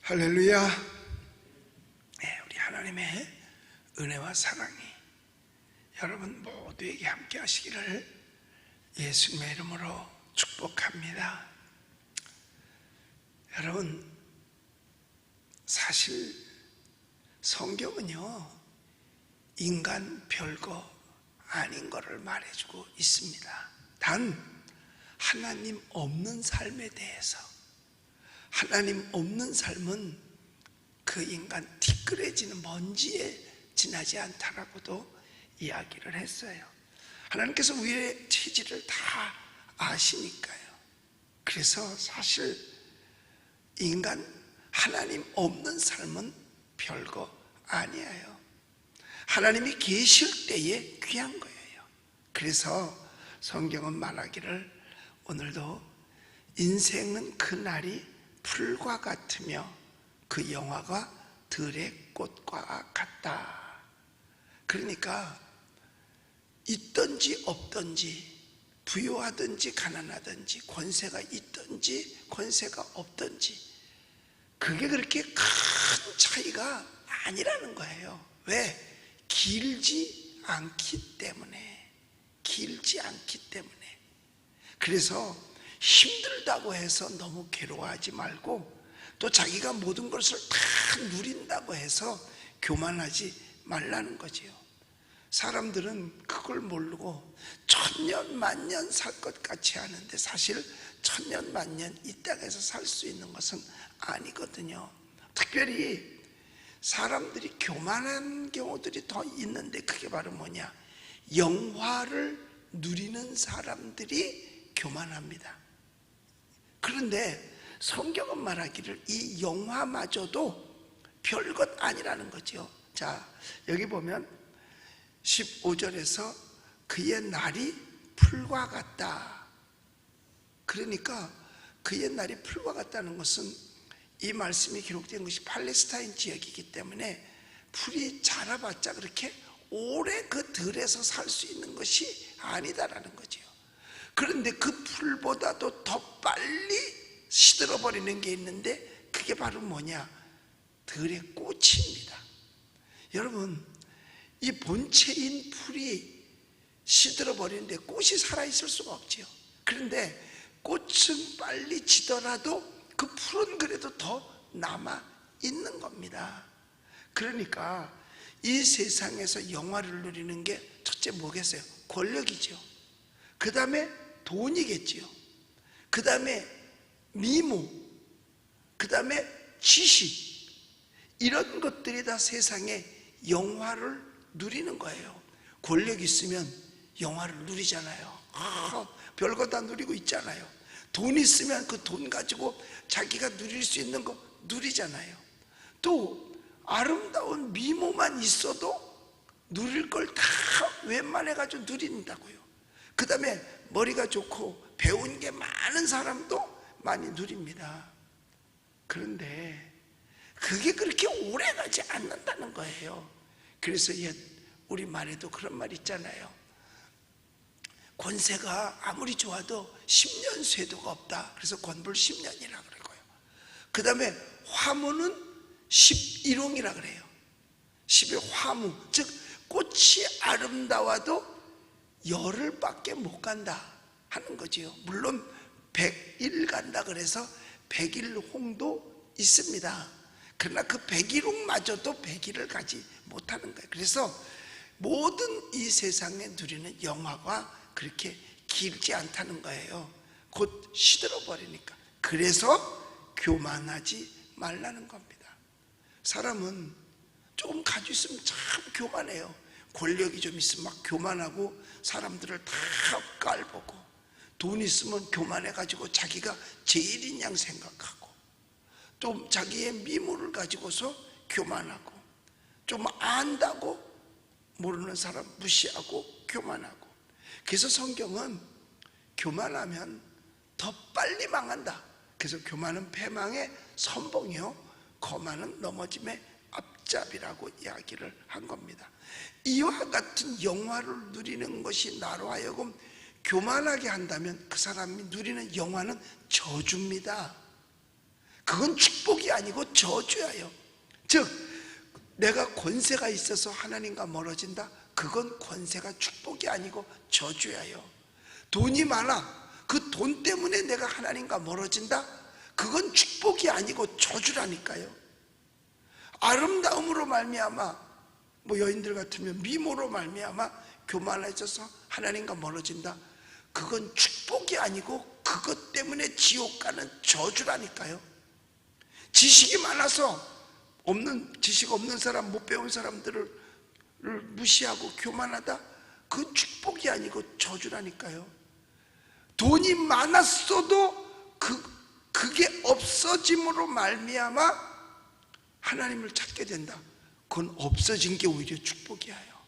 할렐루야. 네, 우리 하나님의 은혜와 사랑이 여러분 모두에게 함께 하시기를 예수님의 이름으로 축복합니다. 여러분, 사실 성경은요, 인간 별거 아닌 것을 말해주고 있습니다. 단 하나님 없는 삶에 대해서, 하나님 없는 삶은 그 인간 티끌해지는 먼지에 지나지 않다라고도 이야기를 했어요. 하나님께서 우리의 체질을 다 아시니까요. 그래서 사실 인간 하나님 없는 삶은 별거 아니에요. 하나님이 계실 때에 귀한 거예요. 그래서 성경은 말하기를 오늘도 인생은 그날이 풀과 같으며 그 영화가 들의 꽃과 같다. 그러니까 있든지 없든지, 부유하든지 가난하든지, 권세가 있든지 권세가 없든지 그게 그렇게 큰 차이가 아니라는 거예요. 왜? 길지 않기 때문에. 길지 않기 때문에. 그래서 힘들다고 해서 너무 괴로워하지 말고, 또 자기가 모든 것을 다 누린다고 해서 교만하지 말라는 거지요. 사람들은 그걸 모르고 천년 만년 살 것 같이 하는데 사실 천년 만년 이 땅에서 살 수 있는 것은 아니거든요. 특별히 사람들이 교만한 경우들이 더 있는데, 그게 바로 뭐냐? 영화를 누리는 사람들이 교만합니다. 그런데 성경은 말하기를 이 영화마저도 별것 아니라는 거죠. 자, 여기 보면 15절에서 그의 날이 풀과 같다. 그러니까 그의 날이 풀과 같다는 것은 이 말씀이 기록된 것이 팔레스타인 지역이기 때문에 풀이 자라봤자 그렇게 오래 그 들에서 살 수 있는 것이 아니다라는 거죠. 그런데 그 풀보다도 더 빨리 시들어버리는 게 있는데 그게 바로 뭐냐? 들의 꽃입니다. 여러분, 이 본체인 풀이 시들어버리는데 꽃이 살아있을 수가 없지요. 그런데 꽃은 빨리 지더라도 그 풀은 그래도 더 남아있는 겁니다. 그러니까 이 세상에서 영화를 누리는 게 첫째 뭐겠어요? 권력이죠. 그 다음에 돈이겠지요. 그 다음에 미모, 그 다음에 지식, 이런 것들이 다 세상에 영화를 누리는 거예요. 권력 있으면 영화를 누리잖아요. 별거 다 누리고 있잖아요. 돈 있으면 그 돈 가지고 자기가 누릴 수 있는 거 누리잖아요. 또 아름다운 미모만 있어도 누릴 걸 다 웬만해가지고 누린다고요. 그 다음에 머리가 좋고 배운 게 많은 사람도 많이 누립니다. 그런데 그게 그렇게 오래 가지 않는다는 거예요. 그래서 우리 말에도 그런 말 있잖아요. 권세가 아무리 좋아도 10년 쇠도가 없다. 그래서 권불 10년이라 그러고요. 그 다음에 화무는 11홍이라 그래요. 10의 화무, 즉 꽃이 아름다워도 열흘밖에 못 간다 하는 거지요. 물론 100일 간다 그래서 100일홍도 있습니다. 그러나 그 100일홍마저도 100일을 가지 못하는 거예요. 그래서 모든 이 세상에 누리는 영화가 그렇게 길지 않다는 거예요. 곧 시들어버리니까. 그래서 교만하지 말라는 겁니다. 사람은 조금 가지고 있으면 참 교만해요. 권력이 좀 있으면 막 교만하고 사람들을 다 깔보고, 돈 있으면 교만해가지고 자기가 제일인 양 생각하고, 또 자기의 미모를 가지고서 교만하고, 좀 안다고 모르는 사람 무시하고 교만하고. 그래서 성경은 교만하면 더 빨리 망한다. 그래서 교만은 패망의 선봉이요, 거만은 넘어짐의 앞잡이라고 이야기를 한 겁니다. 이와 같은 영화를 누리는 것이 나로 하여금 교만하게 한다면 그 사람이 누리는 영화는 저주입니다. 그건 축복이 아니고 저주예요. 즉 내가 권세가 있어서 하나님과 멀어진다? 그건 권세가 축복이 아니고 저주예요. 돈이 많아, 그 돈 때문에 내가 하나님과 멀어진다? 그건 축복이 아니고 저주라니까요. 아름다움으로 말미암아, 여인들 같으면 미모로 말미암아 교만해져서 하나님과 멀어진다? 그건 축복이 아니고 그것 때문에 지옥 가는 저주라니까요. 지식이 많아서 지식 없는 사람, 못 배운 사람들을 무시하고 교만하다? 그건 축복이 아니고 저주라니까요. 돈이 많았어도 그게 없어짐으로 말미암아 하나님을 찾게 된다. 그건 없어진 게 오히려 축복이에요.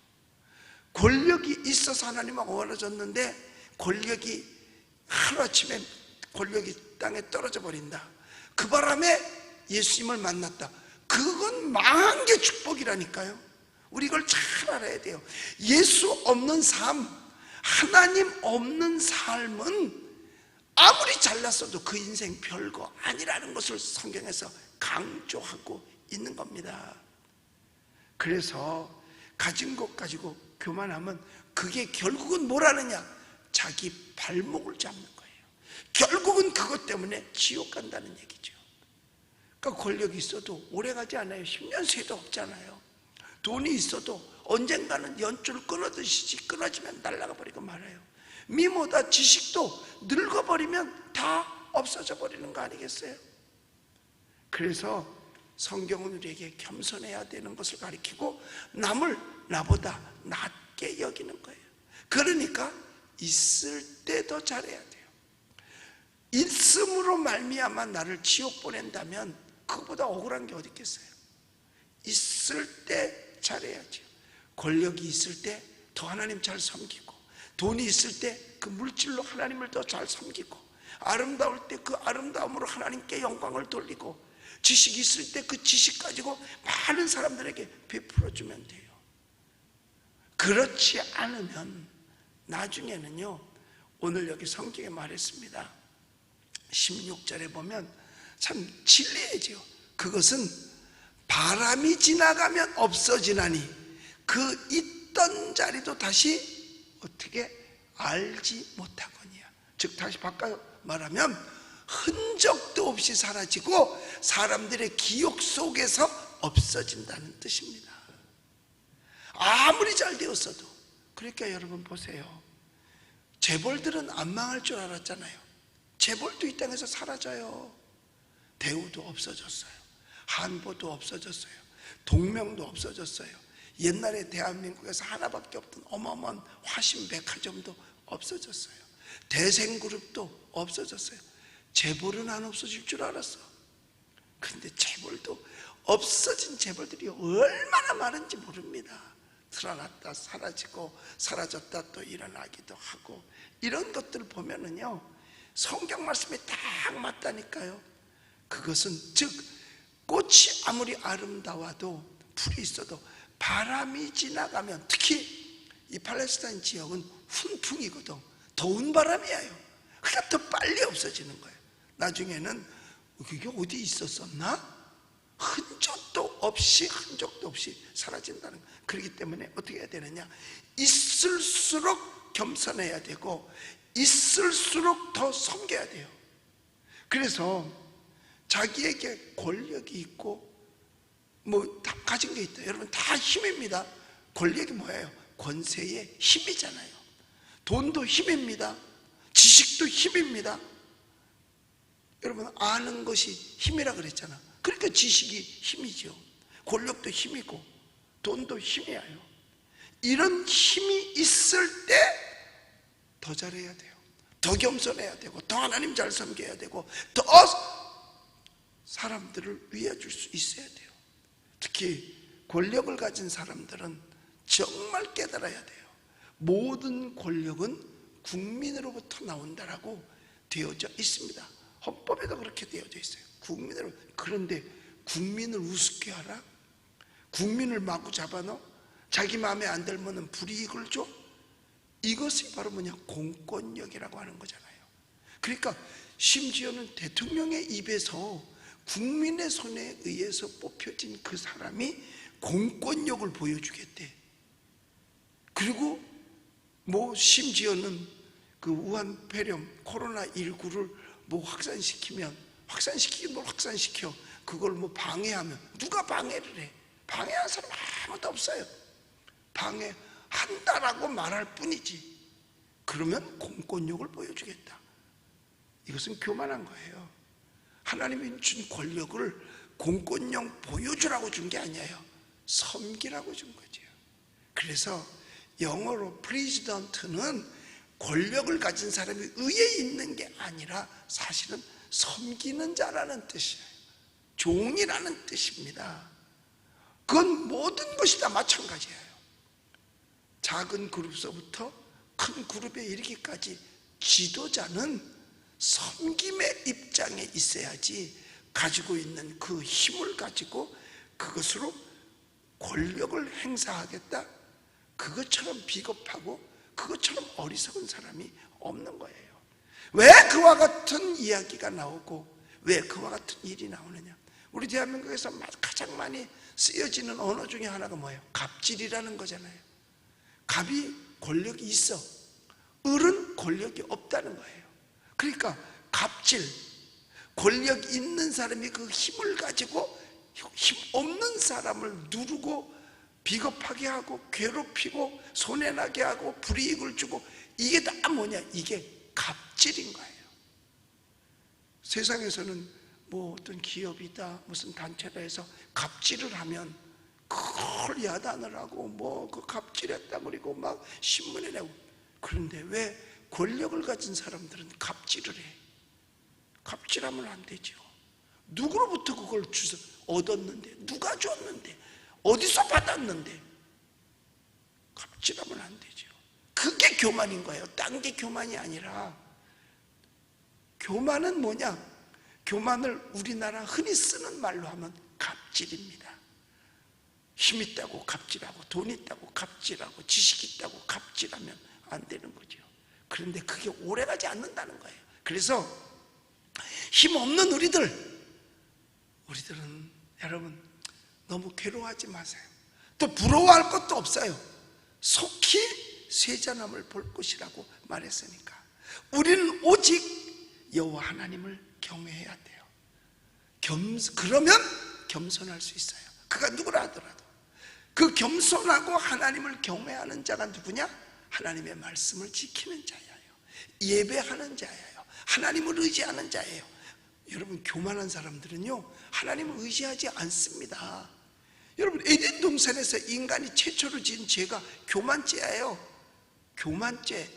권력이 있어서 하나님하고 멀어졌는데 권력이 하루아침에 권력이 땅에 떨어져 버린다. 그 바람에 예수님을 만났다. 그건 망한 게 축복이라니까요. 우리 이걸 잘 알아야 돼요. 예수 없는 삶, 하나님 없는 삶은 아무리 잘났어도 그 인생 별거 아니라는 것을 성경에서 강조하고 있는 겁니다. 그래서 가진 것 가지고 교만하면 그게 결국은 뭐라느냐? 자기 발목을 잡는 거예요. 결국은 그것 때문에 지옥 간다는 얘기죠. 그러니까 권력이 있어도 오래 가지 않아요. 10년 새도 없잖아요. 돈이 있어도 언젠가는 연줄 끊어듯이 끊어지면 날아가 버리고 말아요. 미모다 지식도 늙어버리면 다 없어져 버리는 거 아니겠어요? 그래서 성경은 우리에게 겸손해야 되는 것을 가리키고 남을 나보다 낮게 여기는 거예요. 그러니까 있을 때 더 잘해야 돼요. 있음으로 말미암아 나를 지옥 보낸다면 그거보다 억울한 게 어디 있겠어요? 있을 때 잘해야죠. 권력이 있을 때 더 하나님 잘 섬기고, 돈이 있을 때 그 물질로 하나님을 더 잘 섬기고, 아름다울 때 그 아름다움으로 하나님께 영광을 돌리고, 지식이 있을 때 그 지식 가지고 많은 사람들에게 베풀어주면 돼요. 그렇지 않으면 나중에는요, 오늘 여기 성경에 말했습니다. 16절에 보면 참 진리해져요. 그것은 바람이 지나가면 없어지나니 그 있던 자리도 다시 어떻게 알지 못하거니와. 즉 다시 바꿔 말하면 흔적도 없이 사라지고 사람들의 기억 속에서 없어진다는 뜻입니다. 아무리 잘 되었어도. 그러니까 여러분 보세요. 재벌들은 안 망할 줄 알았잖아요. 재벌도 이 땅에서 사라져요. 대우도 없어졌어요. 한보도 없어졌어요. 동명도 없어졌어요. 옛날에 대한민국에서 하나밖에 없던 어마어마한 화신백화점도 없어졌어요. 대생그룹도 없어졌어요. 재벌은 안 없어질 줄 알았어. 근데 재벌도 없어진 재벌들이 얼마나 많은지 모릅니다. 드러났다 사라지고 사라졌다 또 일어나기도 하고, 이런 것들 보면은요 성경 말씀에 딱 맞다니까요. 그것은 즉 꽃이 아무리 아름다워도 풀이 있어도 바람이 지나가면, 특히 이 팔레스타인 지역은 훈풍이거든. 더운 바람이에요. 그러니까 더 빨리 없어지는 거예요. 나중에는 그게 어디 있었었나? 흔적도 없이 사라진다는 거예요. 그렇기 때문에 어떻게 해야 되느냐? 있을수록 겸손해야 되고 있을수록 더 섬겨야 돼요. 그래서 자기에게 권력이 있고 다 가진 게 있다. 여러분 다 힘입니다. 권력이 뭐예요? 권세의 힘이잖아요. 돈도 힘입니다. 지식도 힘입니다. 여러분 아는 것이 힘이라 그랬잖아. 그러니까 지식이 힘이죠. 권력도 힘이고 돈도 힘이에요. 이런 힘이 있을 때 더 잘해야 돼요. 더 겸손해야 되고 더 하나님 잘 섬겨야 되고 더 사람들을 위해 줄 수 있어야 돼요. 특히 권력을 가진 사람들은 정말 깨달아야 돼요. 모든 권력은 국민으로부터 나온다라고 되어져 있습니다. 헌법에도 그렇게 되어져 있어요. 국민으로. 그런데 국민을 우습게 하라? 국민을 마구 잡아넣어? 자기 마음에 안 들면은 불이익을 줘? 이것이 바로 뭐냐? 공권력이라고 하는 거잖아요. 그러니까 심지어는 대통령의 입에서 국민의 손에 의해서 뽑혀진 그 사람이 공권력을 보여주겠대. 그리고 뭐 심지어는 그 우한 폐렴 코로나19를 뭐 확산시키긴 뭘 확산시켜. 그걸 뭐 방해하면 누가 방해를 해? 방해한 사람 아무도 없어요. 방해한다라고 말할 뿐이지. 그러면 공권력을 보여주겠다. 이것은 교만한 거예요. 하나님이 준 권력을 공권력 보여주라고 준 게 아니에요. 섬기라고 준 거죠. 그래서 영어로 프레지던트는 권력을 가진 사람이 위에 있는 게 아니라 사실은 섬기는 자라는 뜻이에요. 종이라는 뜻입니다. 그건 모든 것이 다 마찬가지예요. 작은 그룹서부터 큰 그룹에 이르기까지 지도자는 섬김의 입장에 있어야지 가지고 있는 그 힘을 가지고 그것으로 권력을 행사하겠다, 그것처럼 비겁하고 그것처럼 어리석은 사람이 없는 거예요. 왜 그와 같은 이야기가 나오고 왜 그와 같은 일이 나오느냐? 우리 대한민국에서 가장 많이 쓰여지는 언어 중에 하나가 뭐예요? 갑질이라는 거잖아요. 갑이 권력이 있어, 을은 권력이 없다는 거예요. 그러니까 갑질, 권력 있는 사람이 그 힘을 가지고 힘 없는 사람을 누르고 비겁하게 하고 괴롭히고 손해나게 하고 불이익을 주고, 이게 다 뭐냐? 이게 갑질인 거예요. 세상에서는 뭐 어떤 기업이다 무슨 단체다 해서 갑질을 하면 그걸 야단을 하고 뭐 그 갑질했다 그리고 막 신문에 내고. 그런데 왜 권력을 가진 사람들은 갑질을 해? 갑질하면 안 되죠. 누구로부터 그걸 얻었는데, 누가 줬는데, 어디서 받았는데? 갑질하면 안 되죠. 그게 교만인 거예요. 딴 게 교만이 아니라. 교만은 뭐냐? 교만을 우리나라 흔히 쓰는 말로 하면 갑질입니다. 힘 있다고 갑질하고 돈 있다고 갑질하고 지식 있다고 갑질하면 안 되는 거죠. 그런데 그게 오래가지 않는다는 거예요. 그래서 힘없는 우리들은 여러분 너무 괴로워하지 마세요. 또 부러워할 것도 없어요. 속히 쇠잔함을 볼 것이라고 말했으니까. 우리는 오직 여호와 하나님을 경외해야 돼요. 그러면 겸손할 수 있어요. 그가 누구라 하더라도. 그 겸손하고 하나님을 경외하는 자가 누구냐? 하나님의 말씀을 지키는 자예요. 예배하는 자예요. 하나님을 의지하는 자예요. 여러분, 교만한 사람들은요 하나님을 의지하지 않습니다. 여러분, 에덴 동산에서 인간이 최초로 지은 죄가 교만죄예요. 교만죄.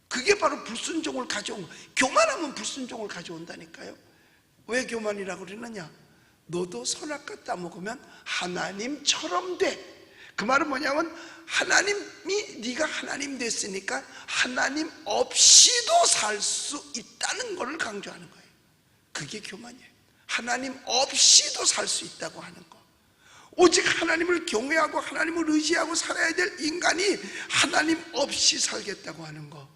그게 바로 불순종을 가져온 거예요. 교만하면 불순종을 가져온다니까요. 왜 교만이라고 그러느냐? 너도 선악과 따먹으면 하나님처럼 돼. 그 말은 뭐냐면 하나님이, 네가 하나님 됐으니까 하나님 없이도 살 수 있다는 것을 강조하는 거예요. 그게 교만이에요. 하나님 없이도 살 수 있다고 하는 거. 오직 하나님을 경외하고 하나님을 의지하고 살아야 될 인간이 하나님 없이 살겠다고 하는 거,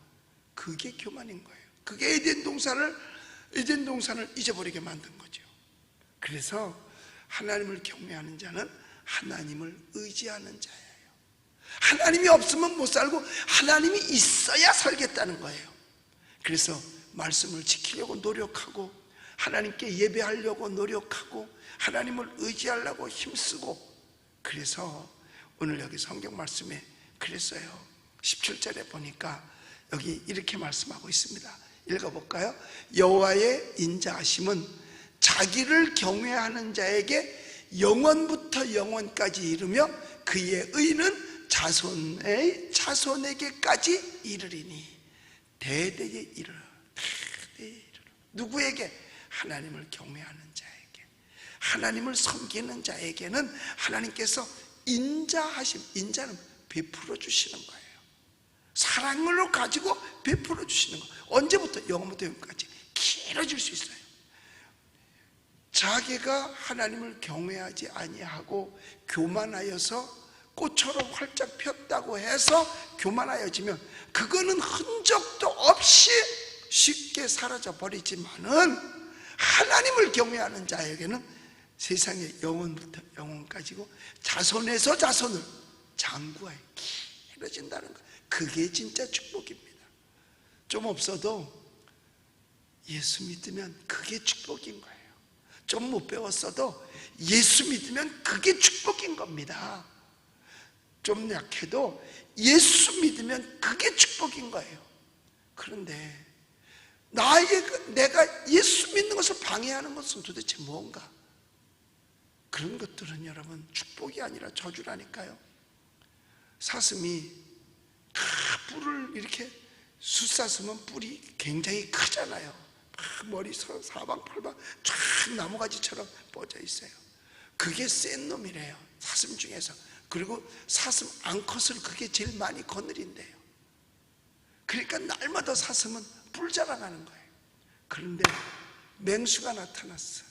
그게 교만인 거예요. 그게 에덴 동산을 잊어버리게 만든 거죠. 그래서 하나님을 경외하는 자는 하나님을 의지하는 자예요. 하나님이 없으면 못 살고 하나님이 있어야 살겠다는 거예요. 그래서 말씀을 지키려고 노력하고 하나님께 예배하려고 노력하고 하나님을 의지하려고 힘쓰고. 그래서 오늘 여기 성경 말씀에 그랬어요. 17절에 보니까 여기 이렇게 말씀하고 있습니다. 읽어볼까요? 여호와의 인자하심은 자기를 경외하는 자에게 영원부터 영원까지 이르며 그의 의는 자손의 자손에게까지 이르리니. 대대에 이르러. 대대에 이르러. 누구에게? 하나님을 경외하는 자에게, 하나님을 섬기는 자에게는 하나님께서 인자하심, 인자는 베풀어 주시는 거예요. 사랑으로 가지고 베풀어 주시는 거. 언제부터? 영원부터 영원까지 길어질 수 있어요. 자기가 하나님을 경외하지 아니하고 교만하여서 꽃처럼 활짝 폈다고 해서 교만하여지면 그거는 흔적도 없이 쉽게 사라져 버리지만은, 하나님을 경외하는 자에게는 세상의 영혼부터 영혼까지고 자손에서 자손을 장구하여 길어진다는 것, 그게 진짜 축복입니다. 좀 없어도 예수 믿으면 그게 축복인 거예요. 좀 못 배웠어도 예수 믿으면 그게 축복인 겁니다. 좀 약해도 예수 믿으면 그게 축복인 거예요. 그런데 내가 예수 믿는 것을 방해하는 것은 도대체 뭔가? 그런 것들은 여러분 축복이 아니라 저주라니까요. 사슴이 뿔을 이렇게 숫사슴은 뿔이 굉장히 크잖아요. 머리 사방팔방 쫙 나무가지처럼 뻗어 있어요. 그게 센 놈이래요, 사슴 중에서. 그리고 사슴 암컷을 그게 제일 많이 거느린대요. 그러니까 날마다 사슴은 뿔 자랑하는 거예요. 그런데 맹수가 나타났어.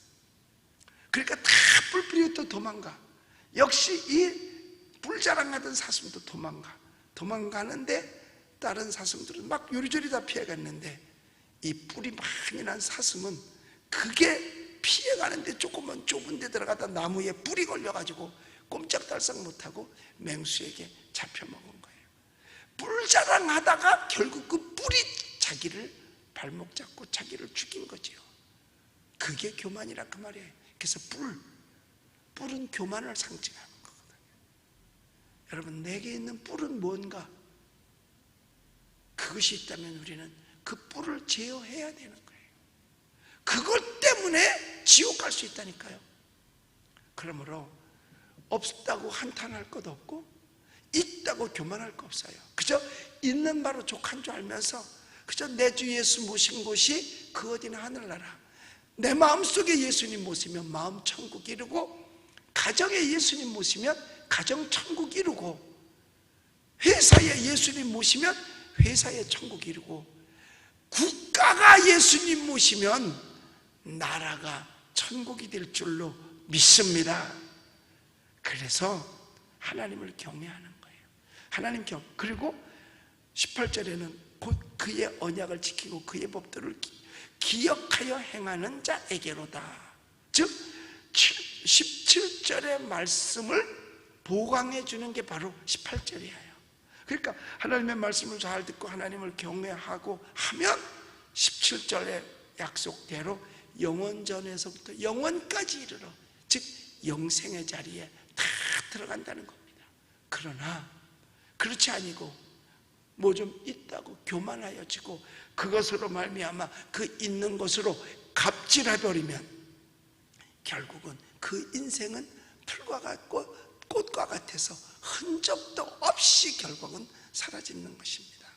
그러니까 다 뿔뿔이 도망가. 역시 이 뿔 자랑하던 사슴도 도망가는데 다른 사슴들은 막 요리조리 다 피해갔는데 이 뿔이 많이 난 사슴은 그게 피해가는데 조금만 좁은 데 들어가다 나무에 뿔이 걸려가지고 꼼짝달싹 못하고 맹수에게 잡혀먹은 거예요. 뿔 자랑하다가 결국 그 뿔이 자기를 발목 잡고 자기를 죽인 거지요. 그게 교만이라 그 말이에요. 그래서 뿔은 교만을 상징하는 거거든요. 여러분, 내게 있는 뿔은 뭔가? 그것이 있다면 우리는 그 뿔을 제어해야 되는 거예요. 그것 때문에 지옥 갈 수 있다니까요. 그러므로 없다고 한탄할 것 없고 있다고 교만할 거 없어요. 그저 있는 바로 족한 줄 알면서 그저 내 주 예수 모신 곳이 그 어디나 하늘나라, 내 마음속에 예수님 모시면 마음 천국 이루고, 가정에 예수님 모시면 가정 천국 이루고, 회사에 예수님 모시면 회사에 천국 이루고, 국가가 예수님 모시면 나라가 천국이 될 줄로 믿습니다. 그래서 하나님을 경외하는 거예요. 하나님 그리고 18절에는 곧 그의 언약을 지키고 그의 법도를 기억하여 행하는 자에게로다. 즉 17절의 말씀을 보강해 주는 게 바로 18절이에요. 그러니까 하나님의 말씀을 잘 듣고 하나님을 경외하고 하면 17절의 약속대로 영원전에서부터 영원까지 이르러, 즉 영생의 자리에 다 들어간다는 겁니다. 그러나 그렇지 아니고 뭐 좀 있다고 교만하여지고 그것으로 말미암아 그 있는 것으로 갑질해버리면 결국은 그 인생은 풀과 같고 꽃과 같아서 흔적도 없이 결국은 사라지는 것입니다.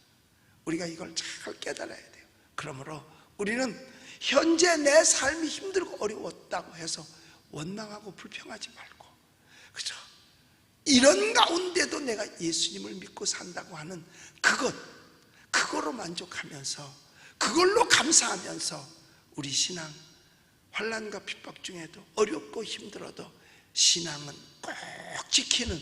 우리가 이걸 잘 깨달아야 돼요. 그러므로 우리는 현재 내 삶이 힘들고 어려웠다고 해서 원망하고 불평하지 말고, 그죠? 이런 가운데도 내가 예수님을 믿고 산다고 하는 그거로 만족하면서, 그걸로 감사하면서 우리 신앙, 환난과 핍박 중에도 어렵고 힘들어도 신앙은 꼭 지키는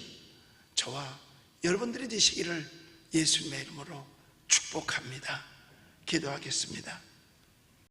저와 여러분들이 되시기를 예수님의 이름으로 축복합니다. 기도하겠습니다.